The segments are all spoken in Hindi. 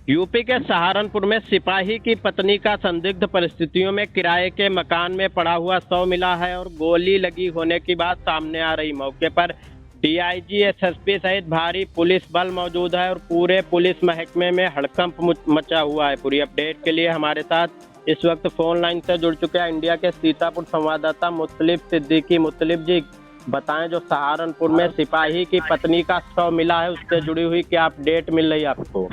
यूपी के सहारनपुर में सिपाही की पत्नी का संदिग्ध परिस्थितियों में किराए के मकान में पड़ा हुआ शव मिला है और गोली लगी होने की बात सामने आ रही। मौके पर डीआईजी, एसएसपी सहित भारी पुलिस बल मौजूद है और पूरे पुलिस महकमे में हड़कंप मचा हुआ है। पूरी अपडेट के लिए हमारे साथ इस वक्त फोन लाइन से जुड़ चुके हैं इंडिया के सीतापुर संवाददाता मुतलिब सिद्दीकी। मुतलिब जी, बताएं, जो सहारनपुर में सिपाही की पत्नी का शव मिला है उससे जुड़ी हुई क्या अपडेट मिल रही है आपको?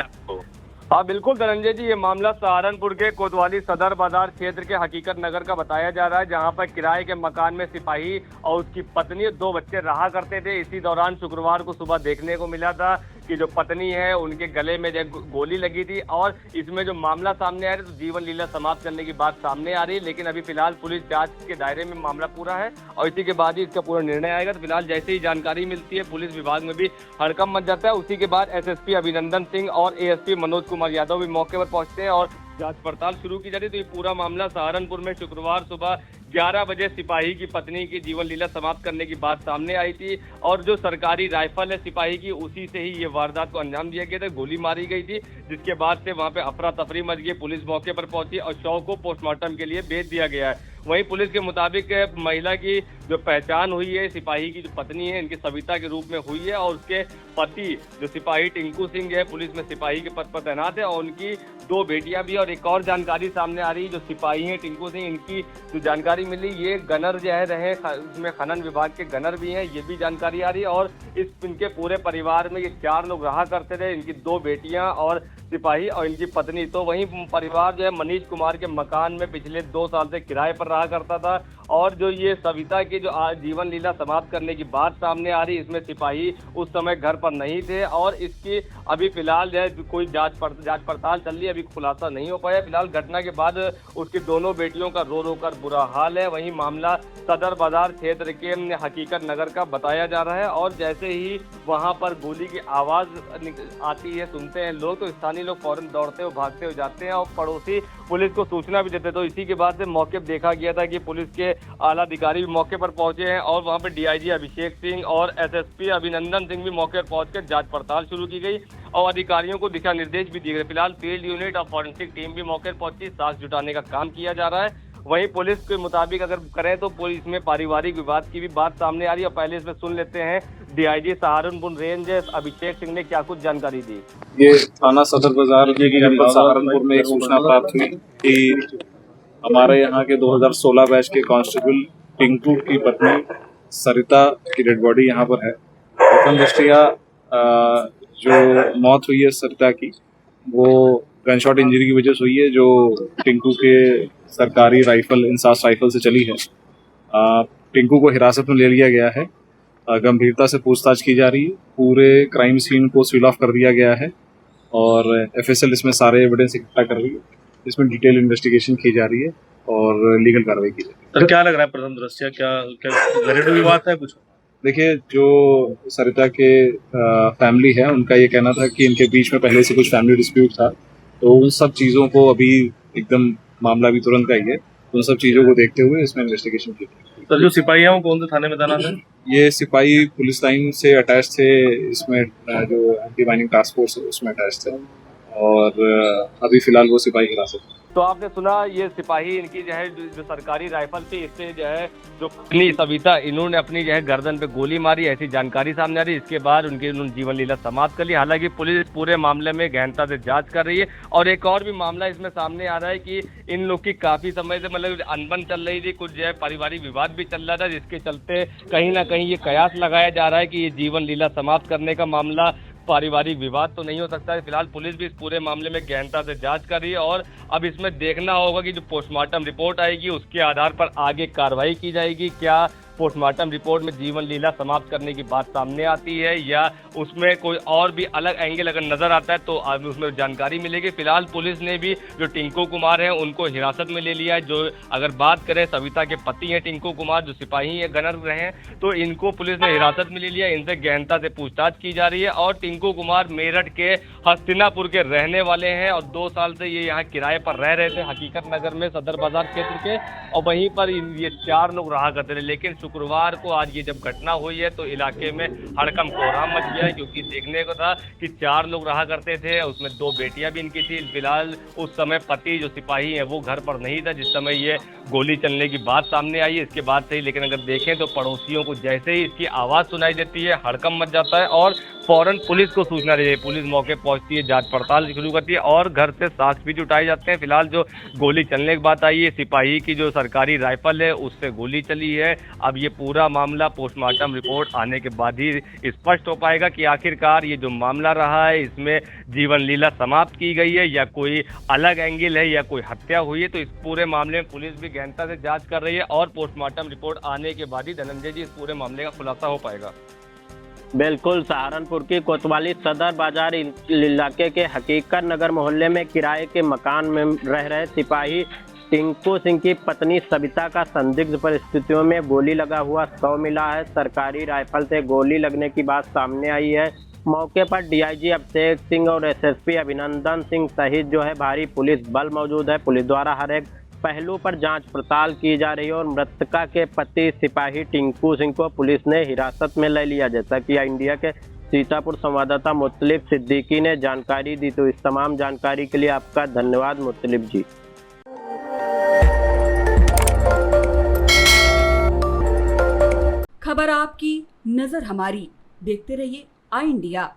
हाँ बिल्कुल धनंजय जी, ये मामला सहारनपुर के कोतवाली सदर बाजार क्षेत्र के हकीकत नगर का बताया जा रहा है, जहां पर किराए के मकान में सिपाही और उसकी पत्नी 2 बच्चे रहा करते थे। इसी दौरान शुक्रवार को सुबह देखने को मिला था कि जो पत्नी है उनके गले में जो गोली लगी थी और इसमें जो मामला सामने आ रहा है तो जीवन लीला समाप्त करने की बात सामने आ रही है। लेकिन अभी फिलहाल पुलिस जांच के दायरे में मामला पूरा है और इसी के बाद ही इसका पूरा निर्णय आएगा। तो फिलहाल जैसे ही जानकारी मिलती है पुलिस विभाग में भी हड़कंप मच जाता है। उसी के बाद एसएसपी अभिनंदन सिंह और एएसपी मनोज कुमार यादव भी मौके पर पहुंचते हैं और जांच पड़ताल शुरू की जा रही है। तो ये पूरा मामला सहारनपुर में शुक्रवार सुबह 11 बजे सिपाही की पत्नी की जीवन लीला समाप्त करने की बात सामने आई थी और जो सरकारी राइफल है सिपाही की उसी से ही ये वारदात को अंजाम दिया गया था। गोली मारी गई थी, जिसके बाद से वहां पे अफरा तफरी मच गई। पुलिस मौके पर पहुंची और शव को पोस्टमार्टम के लिए भेज दिया गया है। वहीं पुलिस के मुताबिक महिला की जो पहचान हुई है, सिपाही की जो पत्नी है इनकी सविता के रूप में हुई है और उसके पति जो सिपाही टिंकू सिंह है पुलिस में सिपाही के पद पर तैनात है और उनकी 2 बेटियां भी। और एक और जानकारी सामने आ रही है, जो सिपाही हैं टिंकू सिंह, इनकी जो जानकारी मिली ये गनर जो है रहे, इसमें खनन विभाग के गनर भी हैं, ये भी जानकारी आ रही है। और इनके पूरे परिवार में ये 4 लोग रहा करते थे, इनकी 2 बेटियां और सिपाही और इनकी पत्नी। तो वहीं परिवार जो है मनीष कुमार के मकान में पिछले 2 साल से किराए पर रहा करता था और जो ये सविता की जो जीवन लीला समाप्त करने की बात सामने आ रही, इसमें सिपाही उस समय घर पर नहीं थे और इसकी अभी फिलहाल जो है कोई जांच पड़ताल चल रही है, अभी खुलासा नहीं हो पाया। फिलहाल घटना के बाद उसकी दोनों बेटियों का रो रो कर बुरा हाल है। वहीं मामला सदर बाजार क्षेत्र के हकीकत नगर का बताया जा रहा है और जैसे ही वहां पर गोली की आवाज आती है, सुनते हैं लोग, तो स्थानीय लोग फौरन दौड़ते हुए भागते हुए जाते हैं और पड़ोसी पुलिस को सूचना भी देते। तो इसी के बाद से मौके पर देखा गया था कि पुलिस के आला अधिकारी भी मौके पर पहुंचे हैं और वहां पर डीआईजी अभिषेक सिंह और एसएसपी अभिनंदन सिंह भी मौके पर पहुंचकर जांच पड़ताल शुरू की गई और अधिकारियों को दिशा निर्देश भी दिए गए। फिलहाल फील्ड यूनिट और फॉरेंसिक टीम भी मौके पर पहुंची, साक्ष्य जुटाने का काम किया जा रहा है। वहीं पुलिस के मुताबिक अगर करें तो पुलिस में पारिवारिक विवाद की भी बात सामने आ रही है और पहले इसमें सुन लेते हैं डीआईजी सहारनपुर रेंज अभिषेक सिंह ने क्या कुछ जानकारी दी। ये थाना सदर बाजार जनपद सहारनपुर में एक सूचना प्राप्त हुई कि हमारे यहाँ के 2016 बैच के कांस्टेबल टिंकू की पत्नी सरिता की डेड बॉडी यहाँ पर है। प्रथम दृष्टया जो मौत हुई है सरिता की वो गनशॉट इंजरी की वजह से हुई है, जो टिंकू के सरकारी राइफल इंसास राइफल से चली है। टिंकू को हिरासत में ले लिया गया है, गंभीरता से पूछताछ की जा रही है। पूरे क्राइम सीन को सील ऑफ कर दिया गया है और एफएसएल इसमें सारे एविडेंस इकट्ठा कर रही है। इसमें डिटेल इन्वेस्टिगेशन की जा रही है और लीगल कार्रवाई की जा रही है। तो क्या लग रहा है प्रथम दृष्टया क्या घरेलू विवाद है कुछ? देखिए, जो सरिता के फैमिली है उनका ये कहना था कि इनके बीच में पहले से कुछ फैमिली डिस्प्यूट था, तो उन सब चीज़ों को अभी एकदम मामला भी तुरंत का ही है, उन सब चीज़ों को देखते हुए इसमें इन्वेस्टिगेशन की गई। तो जो सिपाही है वो कौन से थाने में तैनात है? ये सिपाही पुलिस लाइन से अटैच थे, इसमें जो एंटी माइनिंग टास्क फोर्स है उसमें अटैच थे और अभी फिलहाल वो सिपाही हिरासत में। तो आपने सुना ये सिपाही इनकी जो है जो सरकारी राइफल थी, इससे जो है जो पत्नी सविता इन्होंने अपनी जो है गर्दन पे गोली मारी, ऐसी जानकारी सामने आ रही है। इसके बाद उन्होंने जीवन लीला समाप्त कर ली। हालांकि पुलिस पूरे मामले में गहनता से जांच कर रही है और एक और भी मामला इसमें सामने आ रहा है कि इन लोग की काफी समय से मतलब अनबन चल रही थी, कुछ जो है पारिवारिक विवाद भी चल रहा था, जिसके चलते कहीं ना कहीं ये कयास लगाया जा रहा है कि ये जीवन लीला समाप्त करने का मामला पारिवारिक विवाद तो नहीं हो सकता है। फिलहाल पुलिस भी इस पूरे मामले में गहनता से जांच कर रही है और अब इसमें देखना होगा कि जो पोस्टमार्टम रिपोर्ट आएगी उसके आधार पर आगे कार्रवाई की जाएगी। क्या पोस्टमार्टम रिपोर्ट में जीवन लीला समाप्त करने की बात सामने आती है या उसमें कोई और भी अलग एंगल अगर नजर आता है तो उसमें जानकारी मिलेगी। फिलहाल पुलिस ने भी जो टिंकू कुमार है उनको हिरासत में ले लिया है। जो अगर बात करें सविता के पति हैं टिंकू कुमार, जो सिपाही है गनर रहे हैं, तो इनको पुलिस ने हिरासत में ले लिया। इनसे गहनता से पूछताछ की जा रही है और टिंकू कुमार मेरठ के हस्तिनापुर के रहने वाले हैं और 2 साल से ये यहाँ किराए पर रह रहे थे हकीकत नगर में सदर बाजार क्षेत्र के, और वहीं पर ये 4 लोग रहा करते थे। लेकिन शुक्रवार को आज ये जब घटना हुई है तो इलाके में हड़कंप कोहराम मच गया है, क्योंकि देखने को था कि 4 लोग रहा करते थे, उसमें 2 बेटियां भी इनकी थी। फिलहाल उस समय पति जो सिपाही है वो घर पर नहीं था जिस समय ये गोली चलने की बात सामने आई है, इसके बाद से ही। लेकिन अगर देखें तो पड़ोसियों को जैसे ही इसकी आवाज़ सुनाई देती है हड़कंप मच जाता है और फौरन पुलिस को सूचना देती है। पुलिस मौके पहुंचती है, जांच पड़ताल शुरू करती है और घर से साक्ष्य भी जुटाए जाते हैं। फिलहाल जो गोली चलने की बात आई है, सिपाही की जो सरकारी राइफल है उससे गोली चली है। अब ये पूरा मामला पोस्टमार्टम रिपोर्ट आने के बाद ही स्पष्ट हो पाएगा कि आखिरकार ये जो मामला रहा है इसमें जीवन लीला समाप्त की गई है या कोई अलग एंगल है या कोई हत्या हुई है। तो इस पूरे मामले में पुलिस भी गहनता से जांच कर रही है और पोस्टमार्टम रिपोर्ट आने के बाद ही धनंजय जी इस पूरे मामले का खुलासा हो पाएगा। बिल्कुल, सहारनपुर की कोतवाली सदर बाजार इलाके के हकीकत नगर मोहल्ले में किराए के मकान में रह रहे सिपाही टिंकू सिंह की पत्नी सविता का संदिग्ध परिस्थितियों में गोली लगा हुआ शव मिला है। सरकारी राइफल से गोली लगने की बात सामने आई है। मौके पर डीआईजी अभिषेक सिंह और एसएसपी अभिनंदन सिंह सहित जो है भारी पुलिस बल मौजूद है। पुलिस द्वारा हर एक पहलू पर जांच पड़ताल की जा रही है और मृतका के पति सिपाही टिंकू सिंह को पुलिस ने हिरासत में ले लिया। जैसा कि इंडिया के सीतापुर संवाददाता मुतलिब सिद्दीकी ने जानकारी दी। तो इस तमाम जानकारी के लिए आपका धन्यवाद मुतलिब जी। खबर आपकी, नजर हमारी। देखते रहिए आई इंडिया।